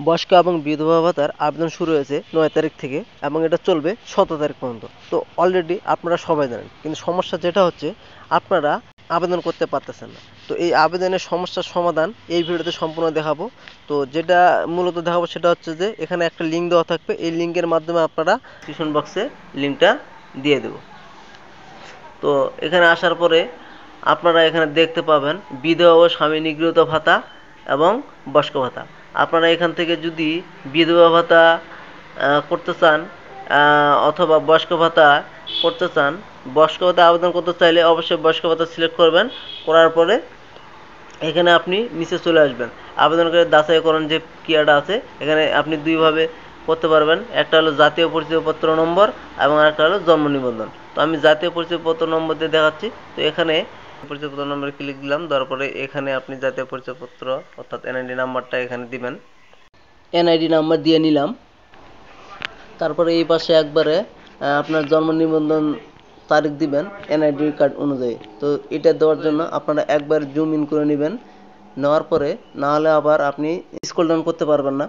বয়স্ক এবং বিধবা ভাতার আবেদন শুরু হয়েছে ৯ তারিখ থেকে এবং এটা চলবে ১৭ তারিখ পর্যন্ত। তো অলরেডি আপনারা সবাই জানেন, কিন্তু সমস্যা যেটা হচ্ছে আপনারা আবেদন করতে পারতেছেন না। তো এই আবেদনের সমস্যার সমাধান এই ভিডিওতে সম্পূর্ণ দেখাবো। তো যেটা মূলত দেখাবো সেটা হচ্ছে যে এখানে একটা লিঙ্ক দেওয়া থাকবে, এই লিঙ্কের মাধ্যমে আপনারা ডিসক্রিপশন বক্সে লিঙ্কটা দিয়ে দেবো। তো এখানে আসার পরে আপনারা এখানে দেখতে পাবেন বিধবা ও স্বামী নিগৃহীত ভাতা এবং বয়স্ক ভাতা। আপনারা এখান থেকে যদি বিধবা ভাতা করতে চান অথবা বয়স্ক ভাতা করতে চান, বয়স্ক ভাতা আবেদন করতে চাইলে অবশ্যই বয়স্ক ভাতা সিলেক্ট করবেন। করার পরে এখানে আপনি নিচে চলে আসবেন, আবেদনকারীর যাচাইকরণ যে ক্রিয়াটা আছে এখানে আপনি দুইভাবে করতে পারবেন। একটা হলো জাতীয় পরিচয়পত্র নম্বর এবং আরেকটা হলো জন্ম নিবন্ধন। তো আমি জাতীয় পরিচয়পত্র নম্বর দিয়ে দেখাচ্ছি। তো এখানে পরিচয়পত্র নম্বরে ক্লিক দিলাম, দেওয়ার পরে এখানে আপনি জাতীয় পরিচয়পত্র অর্থাৎ এনআইডি নাম্বারটা এখানে দিবেন। এনআইডি নাম্বার দিয়ে নিলাম। তারপরে এই পাশে একবারে আপনার জন্ম নিবন্ধন তারিখ দিবেন এনআইডি কার্ড অনুযায়ী। তো এটা দেওয়ার জন্য আপনারা একবার জুম ইন করে নেবেন। নেওয়ার পরে না হলে আবার আপনি স্ক্রল ডাউন করতে পারবেন না,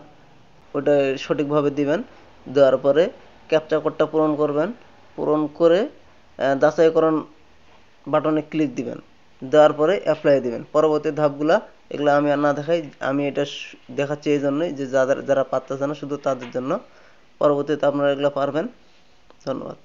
ওটা সঠিকভাবে দিবেন। দেওয়ার পরে ক্যাপচা কোডটা পূরণ করবেন, পূরণ করে যাচাইকরণ বাটনে ক্লিক দিবেন। দেওয়ার পরে অ্যাপ্লাই দিবেন। পরবর্তী ধাপগুলা এগুলো আমি আর না দেখাই, আমি এটা দেখাচ্ছি এই জন্যই যে যারা পারতেছে না শুধু তাদের জন্য। পরবর্তীতে আপনারা এগুলো পারবেন। ধন্যবাদ।